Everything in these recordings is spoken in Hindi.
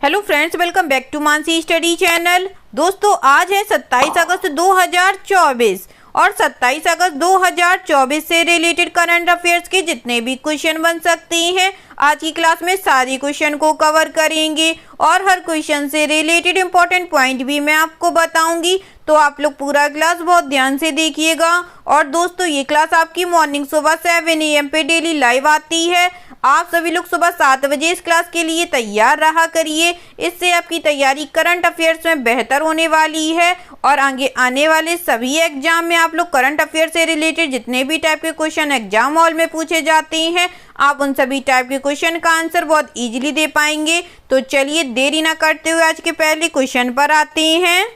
Hello friends, welcome back to Mansi study channel. दोस्तों, आज है 27 अगस्त 2024 और 27 अगस्त 2024 से रिलेटेड करंट अफेयर्स के जितने भी क्वेश्चन बन सकते हैं आज की क्लास में सारे क्वेश्चन को कवर करेंगे और हर क्वेश्चन से रिलेटेड इंपॉर्टेंट पॉइंट भी मैं आपको बताऊंगी। तो आप लोग पूरा क्लास बहुत ध्यान से देखिएगा। और दोस्तों, ये क्लास आपकी मॉर्निंग सुबह 7 AM पे डेली लाइव आती है। आप सभी लोग सुबह 7 बजे इस क्लास के लिए तैयार रहा करिए। इससे आपकी तैयारी करंट अफेयर्स में बेहतर होने वाली है और आगे आने वाले सभी एग्जाम में आप लोग करंट अफेयर से रिलेटेड जितने भी टाइप के क्वेश्चन एग्जाम हॉल में पूछे जाते हैं, आप उन सभी टाइप के क्वेश्चन का आंसर बहुत इजीली दे पाएंगे। तो चलिए देरी ना करते हुए आज के पहले क्वेश्चन पर आते हैं।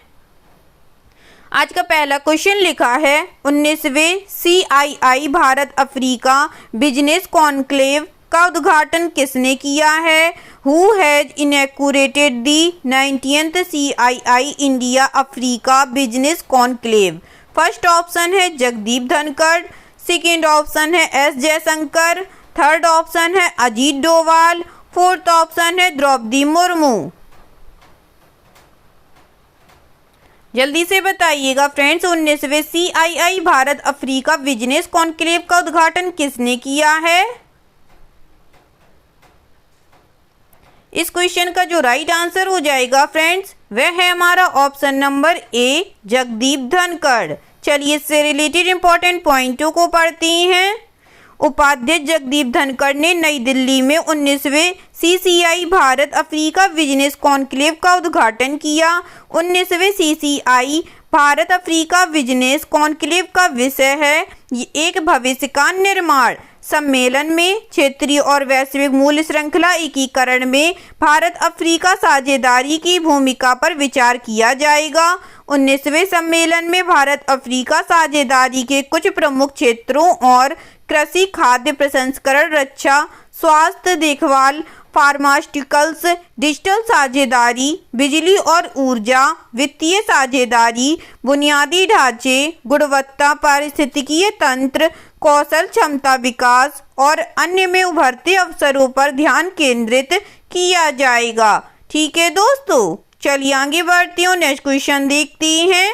आज का पहला क्वेश्चन लिखा है 19वें CII Bharat Africa business conclave का उद्घाटन किसने किया है? Who has inaugurated the 19th CII India Africa business conclave? First option है जगदीप धनखड़, सेकेंड ऑप्शन है S जयशंकर, थर्ड ऑप्शन है अजीत डोवाल, फोर्थ ऑप्शन है द्रौपदी मुर्मू। जल्दी से बताइएगा फ्रेंड्स, 19वें CII Bharat Africa business conclave का उद्घाटन किसने किया है? इस क्वेश्चन का जो राइट आंसर हो जाएगा फ्रेंड्स, वह है हमारा option number A Jagdeep Dhankhar. चलिए इससे रिलेटेड इंपॉर्टेंट पॉइंटों को पढ़ते हैं। उपाध्यक्ष जगदीप धनखड़ ने नई दिल्ली में 19वें CCI Bharat Africa business conclave का उद्घाटन किया। 19वें CCI Bharat Africa business conclave का विषय है एक भविष्य का निर्माण। सम्मेलन में क्षेत्रीय और वैश्विक मूल्य श्रृंखला एकीकरण में भारत अफ्रीका साझेदारी की भूमिका पर विचार किया जाएगा। 19वें सम्मेलन में भारत अफ्रीका साझेदारी के कुछ प्रमुख क्षेत्रों और कृषि, खाद्य प्रसंस्करण, रक्षा, स्वास्थ्य देखभाल, फार्मास्यूटिकल्स, डिजिटल साझेदारी, बिजली और ऊर्जा, वित्तीय साझेदारी, बुनियादी ढांचे, गुणवत्ता, पारिस्थितिकीय तंत्र, कौशल क्षमता विकास और अन्य में उभरते अवसरों पर ध्यान केंद्रित किया जाएगा। ठीक है दोस्तों, चलिए आगे बढ़ती हूँ। नेक्स्ट क्वेश्चन देखते हैं।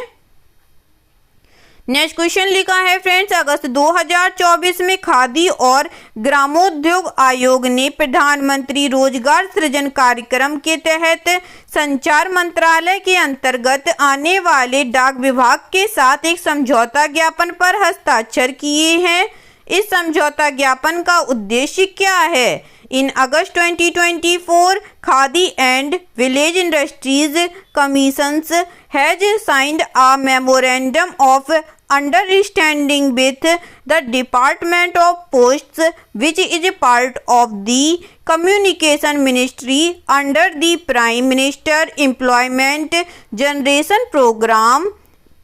नेक्स्ट क्वेश्चन लिखा है फ्रेंड्स, अगस्त 2024 में खादी और ग्रामोद्योग आयोग ने प्रधानमंत्री रोजगार सृजन कार्यक्रम के तहत संचार मंत्रालय के अंतर्गत आने वाले डाक विभाग के साथ एक समझौता ज्ञापन पर हस्ताक्षर किए हैं। इस समझौता ज्ञापन का उद्देश्य क्या है? In August 2024, Khadi and Village Industries Commissions has signed a memorandum of understanding with the Department of Posts, which is part of the Communication Ministry under the Prime Minister Employment Generation Program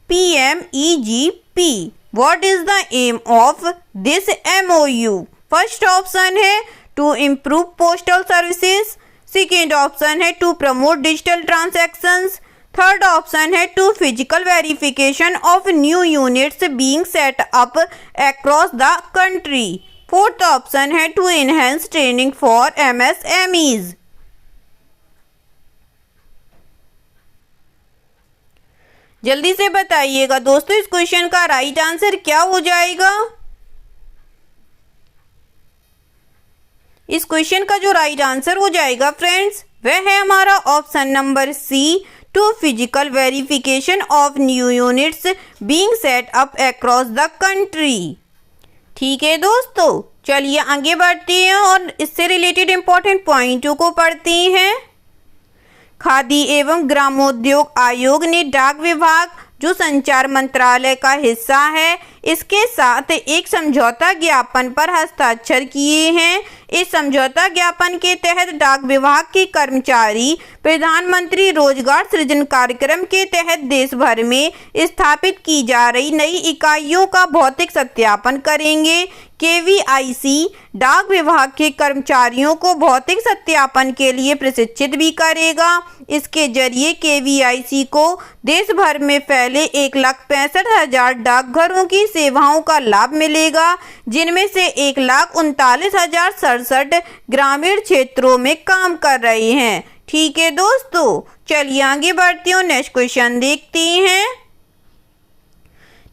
PMEGP. What is the aim of this MOU? First option है to improve postal services, second option है to promote digital transactions, third option है to physical verification of new units being set up across the country, fourth option है to enhance training for MSMEs। जल्दी से बताइएगा दोस्तों, इस क्वेश्चन का राइट आंसर क्या हो जाएगा? इस क्वेश्चन का जो राइट आंसर हो जाएगा फ्रेंड्स, वह है हमारा option number C to physical verification of new units being set up across the country. ठीक है दोस्तों, चलिए आगे बढ़ते हैं और इससे रिलेटेड इंपॉर्टेंट पॉइंटों को पढ़ते हैं। खादी एवं ग्रामोद्योग आयोग ने डाक विभाग जो संचार मंत्रालय का हिस्सा है इसके साथ एक समझौता ज्ञापन पर हस्ताक्षर किए हैं। इस समझौता ज्ञापन के तहत डाक विभाग के कर्मचारी प्रधानमंत्री रोजगार सृजन कार्यक्रम के तहत देश भर में स्थापित की जा रही नई इकाइयों का भौतिक सत्यापन करेंगे। KVIC डाक विभाग के कर्मचारियों को भौतिक सत्यापन के लिए प्रशिक्षित भी करेगा। इसके जरिए KVIC को देश भर में फैले 1,65,000 डाकघरों की सेवाओं का लाभ मिलेगा, जिनमें से 1,39,067 ग्रामीण क्षेत्रों में काम कर रहे हैं। ठीक है दोस्तों, चलिए आगे बढ़ते हैं, नेक्स्ट क्वेश्चन देखते हैं।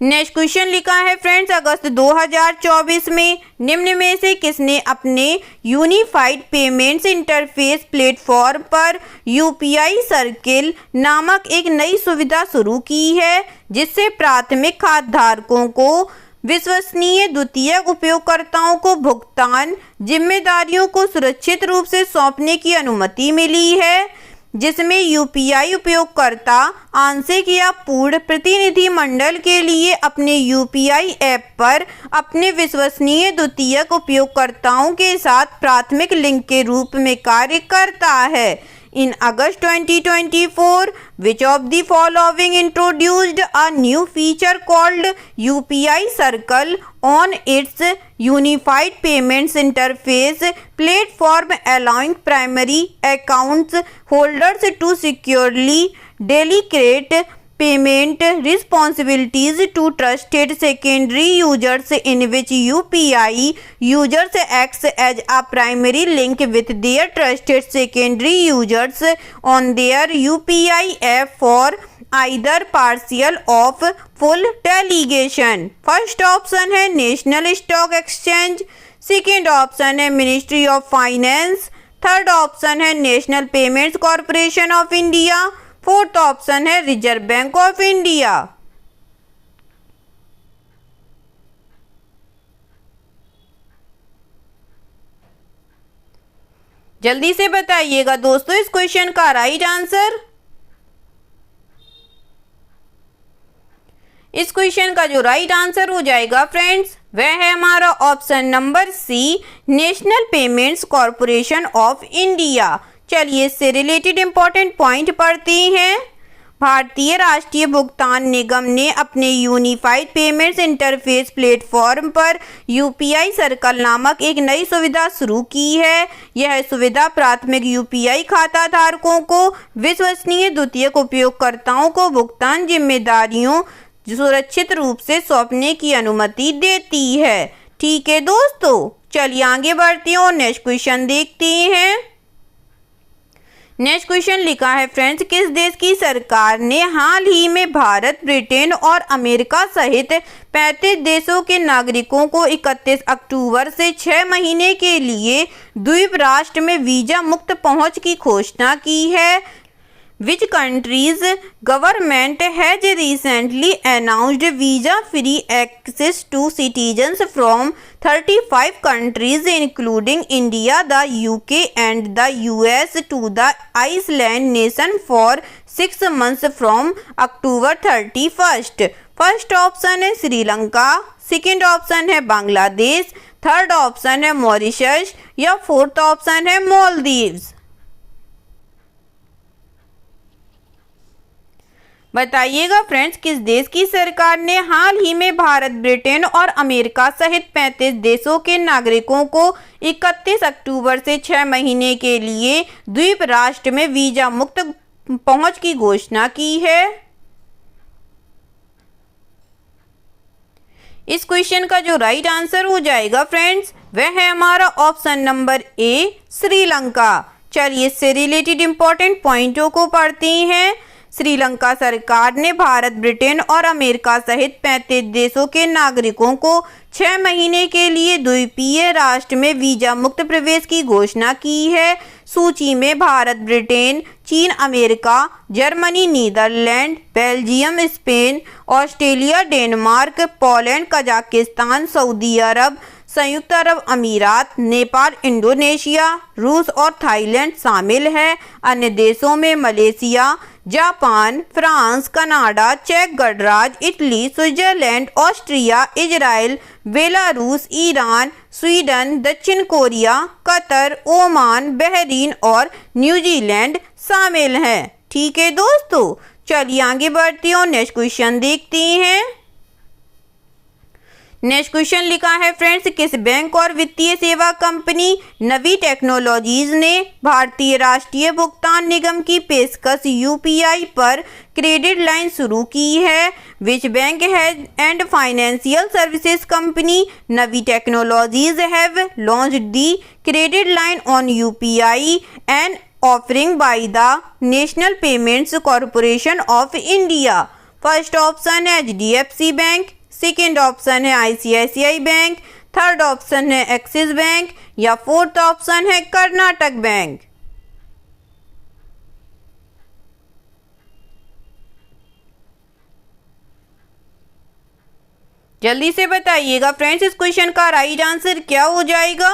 नेक्स्ट क्वेश्चन लिखा है फ्रेंड्स, अगस्त 2024 में निम्न में से किसने अपने यूनिफाइड पेमेंट्स इंटरफेस प्लेटफॉर्म पर यूपीआई सर्किल नामक एक नई सुविधा शुरू की है, जिससे प्राथमिक खाताधारकों को विश्वसनीय द्वितीयक उपयोगकर्ताओं को भुगतान जिम्मेदारियों को सुरक्षित रूप से सौंपने की अनुमति मिली है, जिसमें यूपीआई उपयोगकर्ता आंशिक या पूर्ण प्रतिनिधि मंडल के लिए अपने यूपीआई ऐप पर अपने विश्वसनीय द्वितीयक उपयोगकर्ताओं के साथ प्राथमिक लिंक के रूप में कार्य करता है। In August 2024, which of the following introduced a new feature called UPI Circle on its Unified Payments Interface platform, allowing primary accounts holders to securely delegate payment responsibilities to trusted secondary users, in which UPI users acts as a primary link with their trusted secondary users on their UPI app for either partial of full delegation। First option है national stock exchange, second option है ministry of finance, third option है national payments corporation of India, fourth option है रिजर्व बैंक ऑफ इंडिया। जल्दी से बताइएगा दोस्तों इस क्वेश्चन का राइट आंसर। इस क्वेश्चन का जो राइट आंसर हो जाएगा फ्रेंड्स, वह है हमारा option number C, national payments corporation of India. चलिए इससे रिलेटेड इंपॉर्टेंट पॉइंट पढ़ते हैं। भारतीय राष्ट्रीय भुगतान निगम ने अपने यूनिफाइड पेमेंट्स इंटरफेस प्लेटफॉर्म पर यूपीआई सर्कल नामक एक नई सुविधा शुरू की है। यह सुविधा प्राथमिक यूपीआई खाता धारकों को विश्वसनीय द्वितीयक उपयोगकर्ताओं को भुगतान जिम्मेदारियों सुरक्षित रूप से सौंपने की अनुमति देती है। ठीक है दोस्तों, चलिए आगे बढ़ते हैं और नेक्स्ट क्वेश्चन देखते हैं। नेक्स्ट क्वेश्चन लिखा है फ्रेंड्स, किस देश की सरकार ने हाल ही में भारत, ब्रिटेन और अमेरिका सहित 35 देशों के नागरिकों को 31 अक्टूबर से 6 महीने के लिए द्वीप राष्ट्र में वीजा मुक्त पहुंच की घोषणा की है। Which countries government has recently announced visa-free access to citizens from 35 countries including India, the UK and the US to the Iceland nation for 6 months from October 31st। First option है श्रीलंका, सेकेंड ऑप्शन है बांग्लादेश, थर्ड ऑप्शन है मॉरिशस या फोर्थ ऑप्शन है मालदीव्स। बताइएगा फ्रेंड्स, किस देश की सरकार ने हाल ही में भारत, ब्रिटेन और अमेरिका सहित 35 देशों के नागरिकों को 31 अक्टूबर से 6 महीने के लिए द्वीप राष्ट्र में वीजा मुक्त पहुंच की घोषणा की है। इस क्वेश्चन का जो राइट आंसर हो जाएगा फ्रेंड्स, वह है हमारा ऑप्शन नंबर ए, श्रीलंका। चलिए इससे रिलेटेड इंपॉर्टेंट पॉइंटों को पढ़ते हैं। श्रीलंका सरकार ने भारत, ब्रिटेन और अमेरिका सहित 35 देशों के नागरिकों को 6 महीने के लिए द्वीपीय राष्ट्र में वीजा मुक्त प्रवेश की घोषणा की है। सूची में भारत, ब्रिटेन, चीन, America, Germany, Netherland, Belgium, Spain, Australia, Denmark, Poland, Kazakhstan, सऊदी अरब, संयुक्त अरब अमीरात, नेपाल, इंडोनेशिया, रूस और थाईलैंड शामिल है। अन्य देशों में मलेशिया, जापान, फ्रांस, कनाडा, चेक गणराज्य, Italy, Switzerland, Austria, Israel, Belarus, Iran, Sweden, दक्षिण कोरिया, कतर, ओमान, बहरीन और न्यूजीलैंड शामिल हैं। ठीक है दोस्तों, चलिए आगे बढ़ते हैं और नेक्स्ट क्वेश्चन देखते हैं। नेक्स्ट क्वेश्चन लिखा है फ्रेंड्स, किस बैंक और वित्तीय सेवा कंपनी नवी टेक्नोलॉजीज ने भारतीय राष्ट्रीय भुगतान निगम की पेशकश यूपीआई पर क्रेडिट लाइन शुरू की है। Which bank has and financial services company Navi technologies have launched the credit line on UPI and offering by the National Payments Corporation of India? First option है HDFC बैंक, सेकेंड ऑप्शन है ICICI बैंक, थर्ड ऑप्शन है एक्सिस बैंक या फोर्थ ऑप्शन है कर्नाटक बैंक। जल्दी से बताइएगा फ्रेंड्स, इस क्वेश्चन का राइट आंसर क्या हो जाएगा।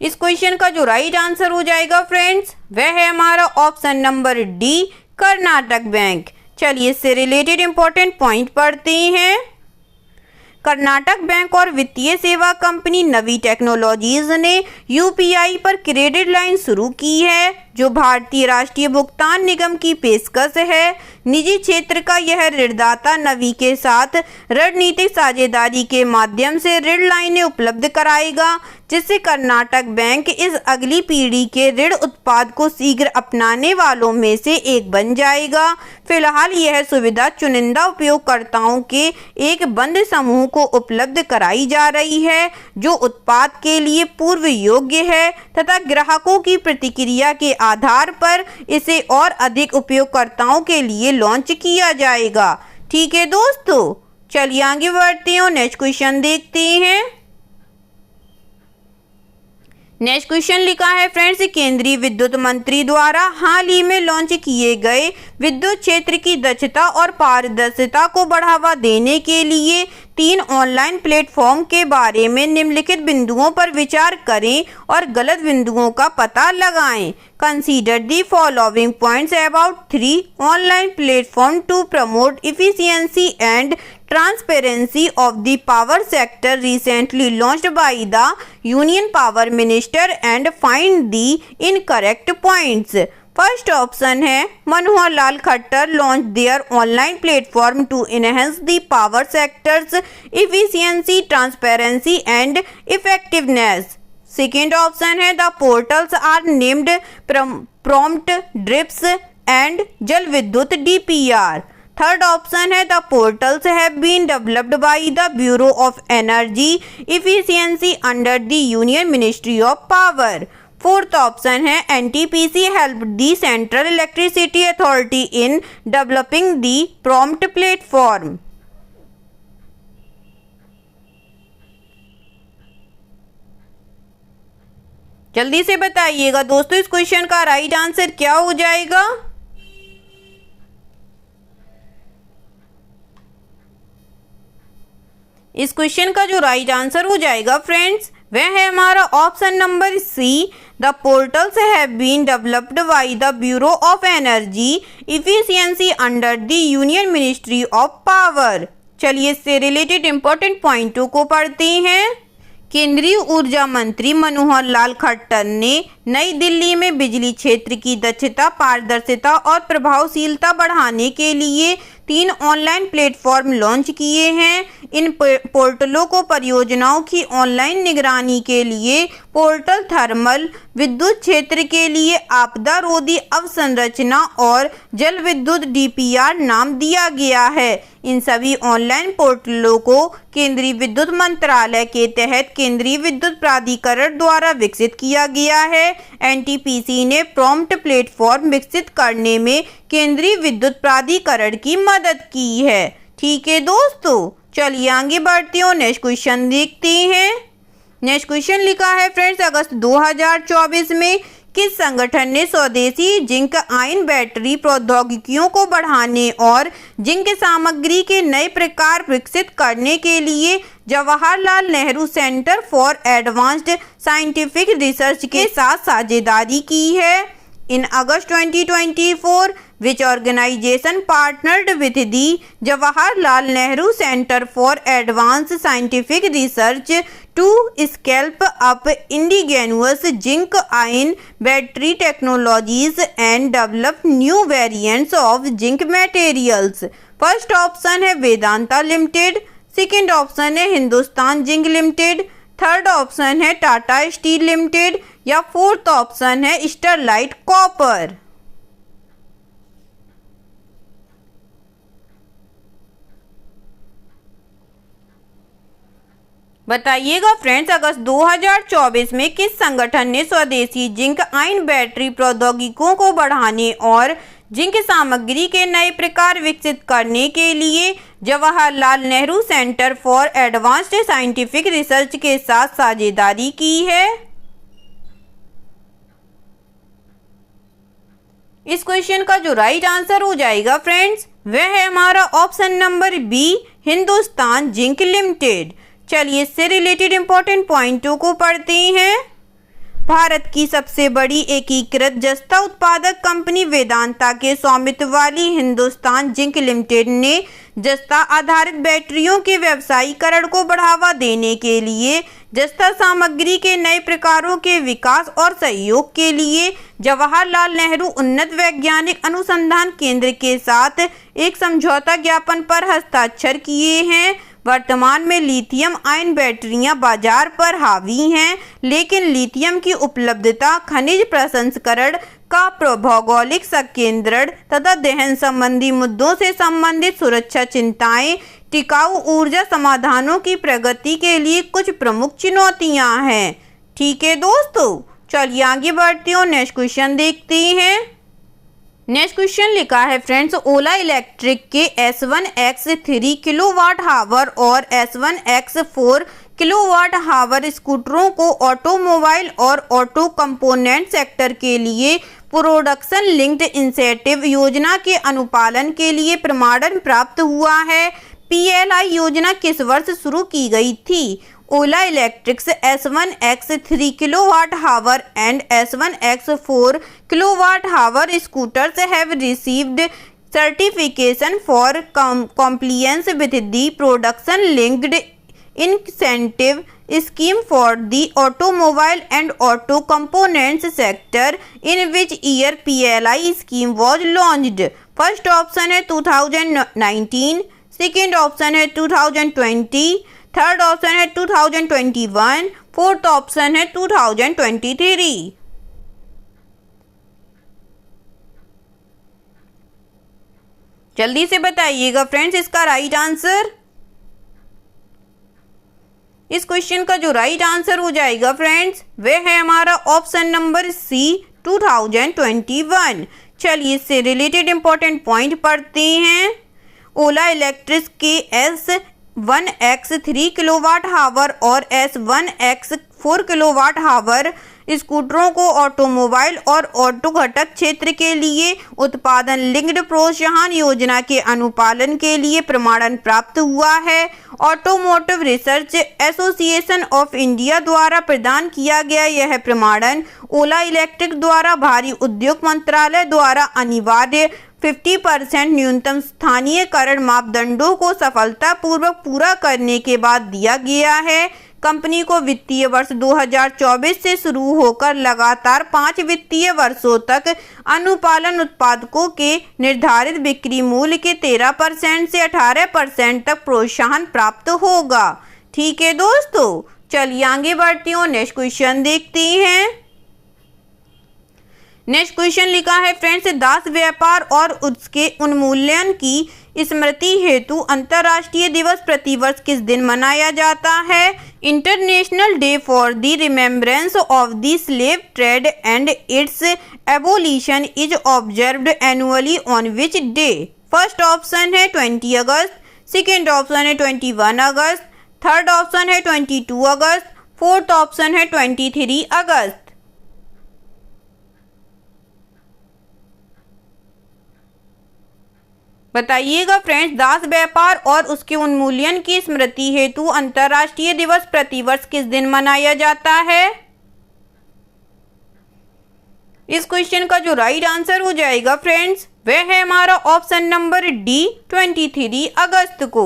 इस क्वेश्चन का जो राइट आंसर हो जाएगा फ्रेंड्स, वह है हमारा option number D, Karnataka bank. चलिए इससे रिलेटेड इंपॉर्टेंट पॉइंट पढ़ते हैं। कर्नाटक बैंक और वित्तीय सेवा कंपनी नवी टेक्नोलॉजीज ने यूपीआई पर क्रेडिट लाइन शुरू की है, जो भारतीय राष्ट्रीय भुगतान निगम की पेशकश है। निजी क्षेत्र का यह ऋणदाता नवी के साथ रणनीतिक साझेदारी के माध्यम से ऋण लाइनें उपलब्ध कराएगा, जिससे कर्नाटक बैंक इस अगली पीढ़ी के ऋण उत्पाद को शीघ्र अपनाने वालों में से एक बन जाएगा। फिलहाल यह सुविधा चुनिंदा उपयोगकर्ताओं के एक बंद समूह को उपलब्ध कराई जा रही है, जो उत्पाद के लिए पूर्व योग्य है तथा ग्राहकों की प्रतिक्रिया के आधार पर इसे और अधिक उपयोगकर्ताओं के लिए लॉन्च किया जाएगा। ठीक है दोस्तों, चलिए आगे बढ़ते हैं और नेक्स्ट क्वेश्चन देखते हैं। नेक्स्ट क्वेश्चन लिखा है फ्रेंड्स, केंद्रीय विद्युत मंत्री द्वारा हाल ही में लॉन्च किए गए विद्युत क्षेत्र की दक्षता और पारदर्शिता को बढ़ावा देने के लिए 3 ऑनलाइन प्लेटफॉर्म के बारे में निम्नलिखित बिंदुओं पर विचार करें और गलत बिंदुओं का पता लगाएं। Consider the following points about 3 online platform to promote efficiency and transparency of the power sector recently launched by the Union Power Minister and find the incorrect points. First option है Manohar Lal Khattar launch their online platform to enhance the power sectors efficiency, transparency and effectiveness. Second option है the portals are named prompt, drips and Jal Vidyut DPR। Third option है the portals have been developed by the bureau of energy efficiency under the union ministry of power. Fourth option है NTPC help the central electricity authority in developing the prompt platform. जल्दी से बताइएगा दोस्तों, इस क्वेश्चन का राइट आंसर क्या हो जाएगा। इस क्वेश्चन का जो राइट आंसर हो जाएगा फ्रेंड्स, वह है हमारा option number C, the portals have been developed by the bureau of energy efficiency under the union ministry of power. चलिए इससे रिलेटेड इंपॉर्टेंट पॉइंटों को पढ़ते हैं। केंद्रीय ऊर्जा मंत्री मनोहर लाल खट्टर ने नई दिल्ली में बिजली क्षेत्र की दक्षता, पारदर्शिता और प्रभावशीलता बढ़ाने के लिए 3 ऑनलाइन प्लेटफॉर्म लॉन्च किए हैं। इन पोर्टलों को परियोजनाओं की ऑनलाइन निगरानी के लिए पोर्टल थर्मल, विद्युत क्षेत्र के लिए आपदा रोधी अवसंरचना और जल विद्युत DPR नाम दिया गया है। इन सभी ऑनलाइन पोर्टलों को केंद्रीय विद्युत मंत्रालय के तहत केंद्रीय विद्युत प्राधिकरण द्वारा विकसित किया गया है। NTPC ने प्रॉम्प्ट प्लेटफॉर्म विकसित करने में केंद्रीय विद्युत प्राधिकरण की मदद की है। ठीक है दोस्तों, चलिए आगे बढ़ते हैं और नेक्स्ट क्वेश्चन देखते हैं। नेक्स्ट क्वेश्चन लिखा है फ्रेंड्स, अगस्त 2024 में किस संगठन ने स्वदेशी जिंक आयन बैटरी प्रौद्योगिकियों को बढ़ाने और जिंक सामग्री के नए प्रकार विकसित करने के लिए Jawaharlal Nehru centre for advanced scientific research के साथ साझेदारी की है? In August 2024, which organization partnered with the Jawaharlal Nehru Center for Advanced Scientific Research to scale up indigenous zinc ion battery technologies and develop new variants of zinc materials? First option है वेदांता लिमिटेड, सेकेंड ऑप्शन है Hindustan Zinc limited, third option है टाटा स्टील लिमिटेड या फोर्थ ऑप्शन है स्टरलाइट कॉपर। बताइएगा फ्रेंड्स, अगस्त 2024 में किस संगठन ने स्वदेशी जिंक आयन बैटरी प्रौद्योगिकियों को बढ़ाने और जिंक सामग्री के नए प्रकार विकसित करने के लिए Jawaharlal Nehru centre for advanced scientific research के साथ साझेदारी की है? इस क्वेश्चन का जो राइट आंसर हो जाएगा फ्रेंड्स, वह है हमारा option number B, Hindustan Zinc Limited. चलिए इससे रिलेटेड इंपॉर्टेंट पॉइंटों को पढ़ते हैं। भारत की सबसे बड़ी एकीकृत जस्ता उत्पादक कंपनी वेदांता के स्वामित्व वाली हिंदुस्तान जिंक लिमिटेड ने जस्ता आधारित बैटरियों के व्यवसायीकरण को बढ़ावा देने के लिए जस्ता सामग्री के नए प्रकारों के विकास और सहयोग के लिए जवाहरलाल नेहरू उन्नत वैज्ञानिक अनुसंधान केंद्र के साथ एक समझौता ज्ञापन पर हस्ताक्षर किए हैं। वर्तमान में लिथियम आयन बैटरियां बाजार पर हावी हैं, लेकिन लिथियम की उपलब्धता, खनिज प्रसंस्करण का भौगोलिक संकेंद्रण तथा दहन संबंधी मुद्दों से संबंधित सुरक्षा चिंताएं, टिकाऊ ऊर्जा समाधानों की प्रगति के लिए कुछ प्रमुख चुनौतियां हैं। ठीक है दोस्तों, चलिए आगे बढ़ते हैं और नेक्स्ट क्वेश्चन देखते हैं। नेक्स्ट क्वेश्चन लिखा है फ्रेंड्स, ओला इलेक्ट्रिक के S1X3 किलोवाट हावर और S1X4 किलोवाट हावर स्कूटरों को ऑटोमोबाइल और ऑटो कंपोनेंट सेक्टर के लिए प्रोडक्शन लिंक्ड इंसेंटिव योजना के अनुपालन के लिए प्रमाणन प्राप्त हुआ है। PLI योजना किस वर्ष शुरू की गई थी? Ola electrics S1X3 kilowatt hour and S1X4 kilowatt hour scooters have received certification for compliance with the production linked incentive scheme for the automobile and auto components sector, in which year PLI scheme was launched? First option है 2019, सेकेंड ऑप्शन है 2020, थर्ड ऑप्शन है 2021, फोर्थ ऑप्शन है 2023। जल्दी से बताइएगा फ्रेंड्स इसका राइट आंसर। इस क्वेश्चन का जो राइट आंसर हो जाएगा फ्रेंड्स, वह है हमारा ऑप्शन नंबर सी, 2021। चलिए इससे रिलेटेड इंपॉर्टेंट पॉइंट पढ़ते हैं। ओला इलेक्ट्रिक के S1X3 किलोवाट हावर और S1X4 किलोवाट हावर स्कूटरों को ऑटोमोबाइल और ऑटो घटक क्षेत्र के लिए उत्पादन लिंक्ड प्रोत्साहन योजना के अनुपालन के लिए प्रमाणन प्राप्त हुआ है। Automotive research association of India द्वारा प्रदान किया गया यह प्रमाणन ओला इलेक्ट्रिक द्वारा भारी उद्योग मंत्रालय द्वारा अनिवार्य 50% न्यूनतम स्थानीयकरण मापदंडों को सफलतापूर्वक पूरा करने के बाद दिया गया है। कंपनी को वित्तीय वर्ष 2024 से शुरू होकर लगातार 5 वित्तीय वर्षों तक अनुपालन उत्पादकों के निर्धारित बिक्री मूल्य के 13% से 18% तक प्रोत्साहन प्राप्त होगा। ठीक है दोस्तों, चलिए आगे बढ़ते हैं और नेक्स्ट क्वेश्चन देखते हैं। नेक्स्ट क्वेश्चन लिखा है फ्रेंड्स, दास व्यापार और उसके उन्मूलन की स्मृति हेतु अंतर्राष्ट्रीय दिवस प्रतिवर्ष किस दिन मनाया जाता है? International day for the remembrance of the slave trade and it's abolition is observed annually on which day? First option है 20 अगस्त, सेकेंड ऑप्शन है 21 अगस्त, थर्ड ऑप्शन है 22 अगस्त, फोर्थ ऑप्शन है 23 अगस्त। बताइएगा फ्रेंड्स, दास व्यापार और उसके उन्मूलन की स्मृति हेतु अंतर्राष्ट्रीय दिवस प्रतिवर्ष किस दिन मनाया जाता है? इस क्वेश्चन का जो राइट आंसर हो जाएगा फ्रेंड्स, वह है हमारा ऑप्शन नंबर डी, 23 अगस्त को।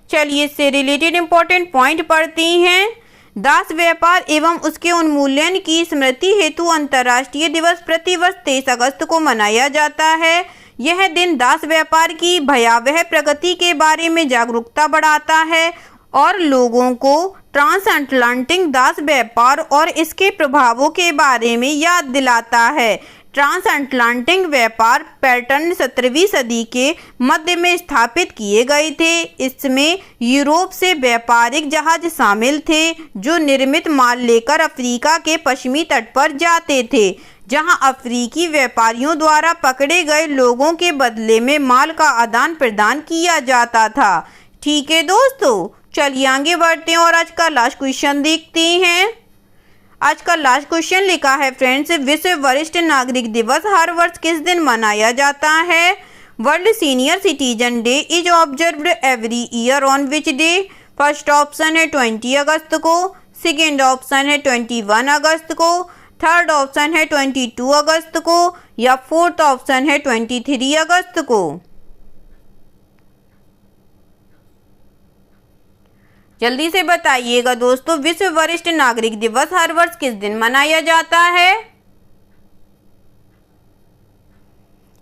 चलिए इससे रिलेटेड इंपॉर्टेंट पॉइंट पढ़ते हैं। दास व्यापार एवं उसके उन्मूलन की स्मृति हेतु अंतर्राष्ट्रीय दिवस प्रतिवर्ष 23 अगस्त को मनाया जाता है। यह दिन दास व्यापार की भयावह प्रगति के बारे में जागरूकता बढ़ाता है और लोगों को ट्रांसअटलांटिक दास व्यापार और इसके प्रभावों के बारे में याद दिलाता है। ट्रांसअटलांटिक व्यापार पैटर्न 17वीं सदी के मध्य में स्थापित किए गए थे। इसमें यूरोप से व्यापारिक जहाज शामिल थे जो निर्मित माल लेकर अफ्रीका के पश्चिमी तट पर जाते थे, जहां अफ्रीकी व्यापारियों द्वारा पकड़े गए लोगों के बदले में माल का आदान प्रदान किया जाता था। ठीक है दोस्तों, चलिए आगे बढ़ते हैं और आज का लास्ट क्वेश्चन देखते हैं। आज का लास्ट क्वेश्चन लिखा है फ्रेंड्स, विश्व वरिष्ठ नागरिक दिवस हर वर्ष किस दिन मनाया जाता है? World senior citizen day is observed every year on which day? First option है 20 अगस्त को, सेकेंड ऑप्शन है 21 अगस्त को, थर्ड ऑप्शन है 22 अगस्त को या फोर्थ ऑप्शन है 23 अगस्त को। जल्दी से बताइएगा दोस्तों, विश्व वरिष्ठ नागरिक दिवस हर वर्ष किस दिन मनाया जाता है?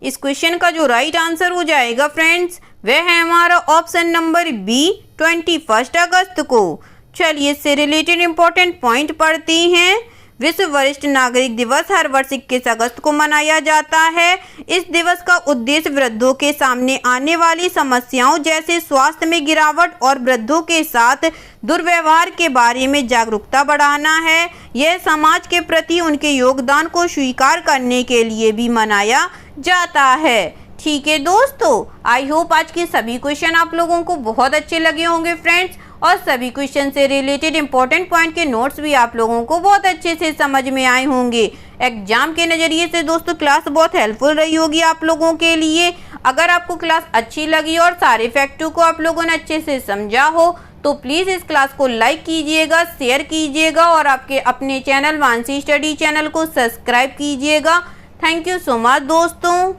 इस क्वेश्चन का जो राइट आंसर हो जाएगा फ्रेंड्स, वह है हमारा ऑप्शन नंबर बी 21 अगस्त को। चलिए इससे रिलेटेड इंपॉर्टेंट पॉइंट पढ़ते हैं। विश्व वरिष्ठ नागरिक दिवस हर वर्ष 21 अगस्त को मनाया जाता है। इस दिवस का उद्देश्य वृद्धों के सामने आने वाली समस्याओं जैसे स्वास्थ्य में गिरावट और वृद्धों के साथ दुर्व्यवहार के बारे में जागरूकता बढ़ाना है। यह समाज के प्रति उनके योगदान को स्वीकार करने के लिए भी मनाया जाता है। ठीक है दोस्तों, आई होप आज के सभी क्वेश्चन आप लोगों को बहुत अच्छे लगे होंगे फ्रेंड्स, और सभी क्वेश्चन से रिलेटेड इंपॉर्टेंट पॉइंट के नोट्स भी आप लोगों को बहुत अच्छे से समझ में आए होंगे। एग्जाम के नज़रिए से दोस्तों क्लास बहुत हेल्पफुल रही होगी आप लोगों के लिए। अगर आपको क्लास अच्छी लगी और सारे फैक्टों को आप लोगों ने अच्छे से समझा हो तो प्लीज़ इस क्लास को लाइक कीजिएगा, शेयर कीजिएगा और आपके अपने चैनल मानसी स्टडी चैनल को सब्सक्राइब कीजिएगा। थैंक यू सो मच दोस्तों।